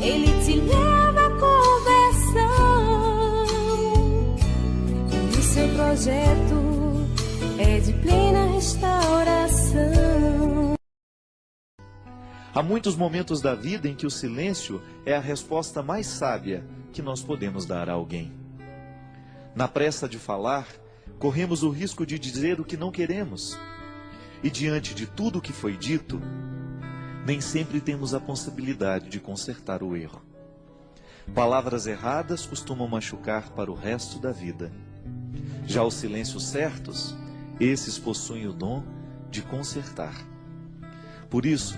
Ele te leva à conversão, e o seu projeto é de plena restauração. Há muitos momentos da vida em que o silêncio é a resposta mais sábia que nós podemos dar a alguém. Na pressa de falar, corremos o risco de dizer o que não queremos. E diante de tudo o que foi dito, nem sempre temos a possibilidade de consertar o erro. Palavras erradas costumam machucar para o resto da vida. Já os silêncios certos, esses possuem o dom de consertar. Por isso,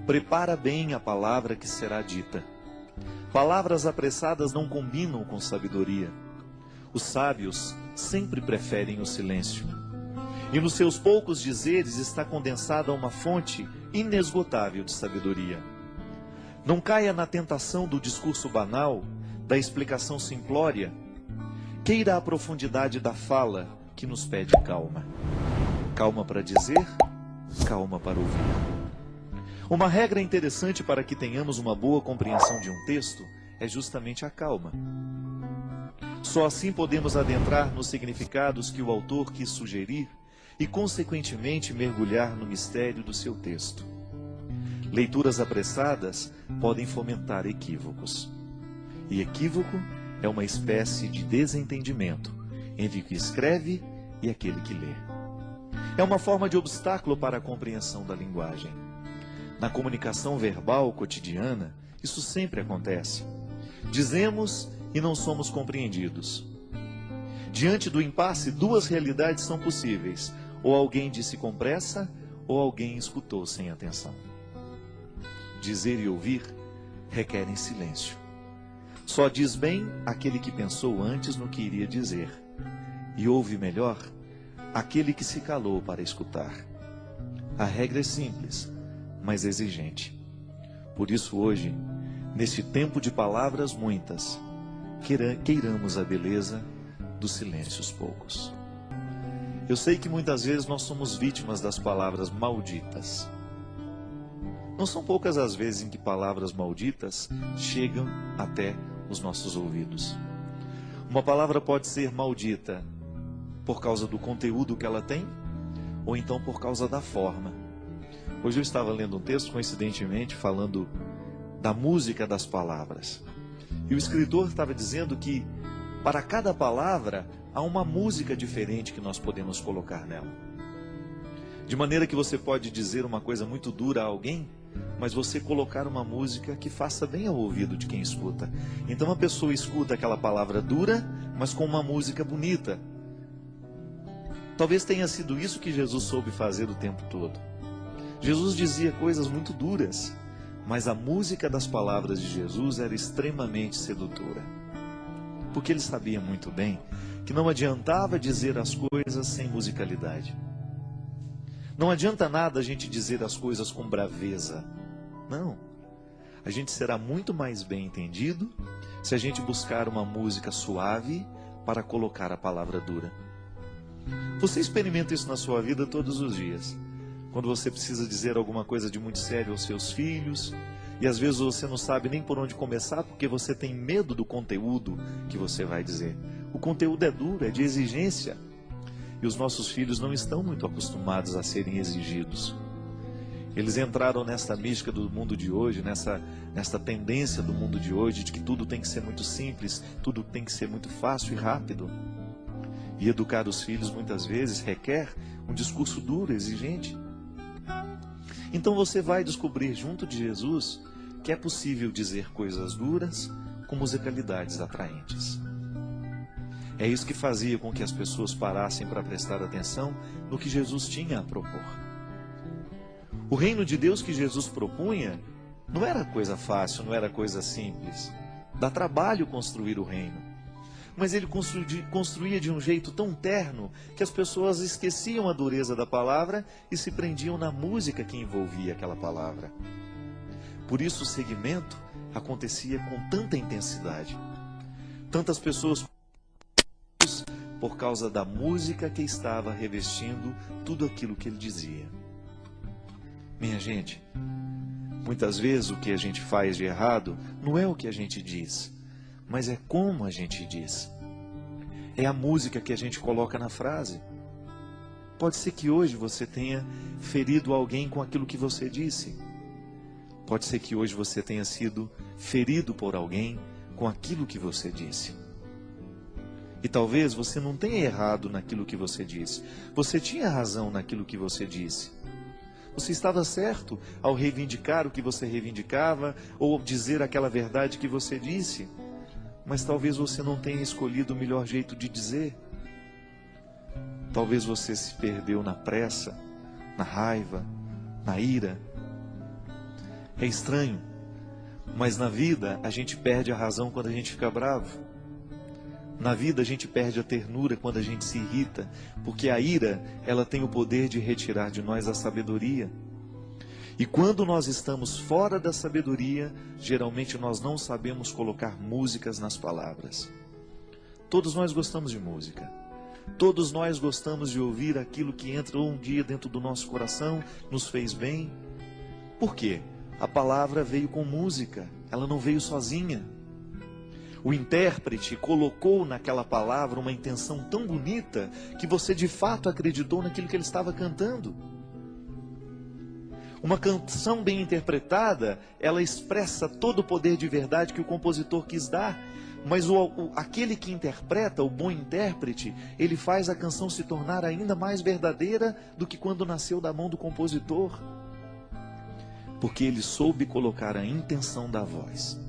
prepara bem a palavra que será dita. Palavras apressadas não combinam com sabedoria. Os sábios sempre preferem o silêncio. E nos seus poucos dizeres está condensada uma fonte inesgotável de sabedoria. Não caia na tentação do discurso banal, da explicação simplória. Queira a profundidade da fala que nos pede calma. Calma para dizer, calma para ouvir. Uma regra interessante para que tenhamos uma boa compreensão de um texto é justamente a calma. Só assim podemos adentrar nos significados que o autor quis sugerir e, consequentemente, mergulhar no mistério do seu texto. Leituras apressadas podem fomentar equívocos. E equívoco é uma espécie de desentendimento entre o que escreve e aquele que lê. É uma forma de obstáculo para a compreensão da linguagem. Na comunicação verbal cotidiana, isso sempre acontece. Dizemos e não somos compreendidos. Diante do impasse, duas realidades são possíveis. Ou alguém disse com pressa, ou alguém escutou sem atenção. Dizer e ouvir requerem silêncio. Só diz bem aquele que pensou antes no que iria dizer. E ouve melhor aquele que se calou para escutar. A regra é simples, mas exigente. Por isso hoje, neste tempo de palavras muitas, queiramos a beleza dos silêncios poucos. Eu sei que muitas vezes nós somos vítimas das palavras malditas. Não são poucas as vezes em que palavras malditas chegam até os nossos ouvidos. Uma palavra pode ser maldita por causa do conteúdo que ela tem, ou então por causa da forma. Hoje eu estava lendo um texto, coincidentemente, falando da música das palavras. E o escritor estava dizendo que para cada palavra há uma música diferente que nós podemos colocar nela. De maneira que você pode dizer uma coisa muito dura a alguém, mas você colocar uma música que faça bem ao ouvido de quem escuta. Então a pessoa escuta aquela palavra dura, mas com uma música bonita. Talvez tenha sido isso que Jesus soube fazer o tempo todo. Jesus dizia coisas muito duras, mas a música das palavras de Jesus era extremamente sedutora. Porque ele sabia muito bem que não adiantava dizer as coisas sem musicalidade. Não adianta nada a gente dizer as coisas com braveza. Não. A gente será muito mais bem entendido se a gente buscar uma música suave para colocar a palavra dura. Você experimenta isso na sua vida todos os dias. Quando você precisa dizer alguma coisa de muito sério aos seus filhos, e às vezes você não sabe nem por onde começar porque você tem medo do conteúdo que você vai dizer. O conteúdo é duro, é de exigência. E os nossos filhos não estão muito acostumados a serem exigidos. Eles entraram nesta mística do mundo de hoje, nesta tendência do mundo de hoje, de que tudo tem que ser muito simples, tudo tem que ser muito fácil e rápido. E educar os filhos muitas vezes requer um discurso duro, exigente. Então você vai descobrir junto de Jesus que é possível dizer coisas duras com musicalidades atraentes. É isso que fazia com que as pessoas parassem para prestar atenção no que Jesus tinha a propor. O reino de Deus que Jesus propunha não era coisa fácil, não era coisa simples. Dá trabalho construir o reino. Mas ele construía de um jeito tão terno que as pessoas esqueciam a dureza da palavra e se prendiam na música que envolvia aquela palavra. Por isso o segmento acontecia com tanta intensidade. Tantas pessoas por causa da música que estava revestindo tudo aquilo que ele dizia. Minha gente, Muitas vezes o que a gente faz de errado não é o que a gente diz, mas é como a gente diz. É a música que a gente coloca na frase. Pode ser que hoje você tenha ferido alguém com aquilo que você disse. Pode ser que hoje você tenha sido ferido por alguém com aquilo que você disse. E talvez você não tenha errado naquilo que você disse. Você tinha razão naquilo que você disse. Você estava certo ao reivindicar o que você reivindicava ou dizer aquela verdade que você disse. Mas talvez você não tenha escolhido o melhor jeito de dizer. Talvez você se perdeu na pressa, na raiva, na ira. É estranho, mas na vida a gente perde a razão quando a gente fica bravo. Na vida a gente perde a ternura quando a gente se irrita, porque a ira, ela tem o poder de retirar de nós a sabedoria. E quando nós estamos fora da sabedoria, geralmente nós não sabemos colocar músicas nas palavras. Todos nós gostamos de música. Todos nós gostamos de ouvir aquilo que entrou um dia dentro do nosso coração, nos fez bem. Por quê? A palavra veio com música, ela não veio sozinha. O intérprete colocou naquela palavra uma intenção tão bonita que você de fato acreditou naquilo que ele estava cantando. Uma canção bem interpretada, ela expressa todo o poder de verdade que o compositor quis dar. Mas aquele que interpreta, o bom intérprete, ele faz a canção se tornar ainda mais verdadeira do que quando nasceu da mão do compositor. Porque ele soube colocar a intenção da voz.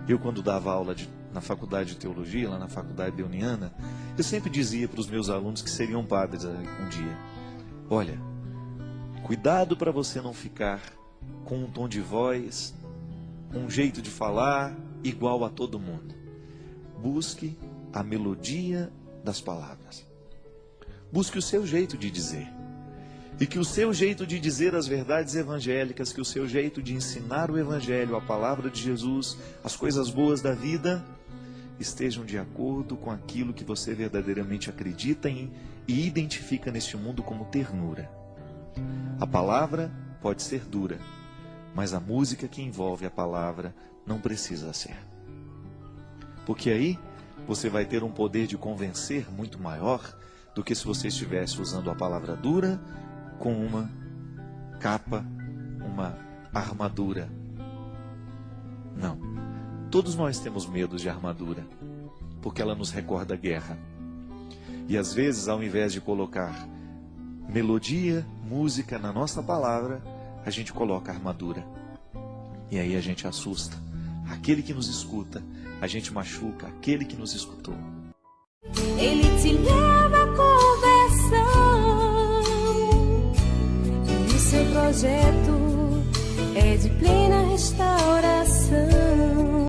Eu, quando dava aula na faculdade de teologia, lá na faculdade Deoniana, eu sempre dizia para os meus alunos que seriam padres um dia: olha, cuidado para você não ficar com um tom de voz, um jeito de falar igual a todo mundo. Busque a melodia das palavras. Busque o seu jeito de dizer. E que o seu jeito de dizer as verdades evangélicas, que o seu jeito de ensinar o evangelho, a palavra de Jesus, as coisas boas da vida, estejam de acordo com aquilo que você verdadeiramente acredita em e identifica neste mundo como ternura. A palavra pode ser dura, mas a música que envolve a palavra não precisa ser. Porque aí você vai ter um poder de convencer muito maior do que se você estivesse usando a palavra dura com uma capa, uma armadura. Não. Todos nós temos medo de armadura, porque ela nos recorda a guerra. E às vezes, ao invés de colocar melodia, música na nossa palavra, a gente coloca armadura. E aí a gente assusta aquele que nos escuta, a gente machuca aquele que nos escutou. Ele te leva à conversão. E o seu projeto é de plena restauração.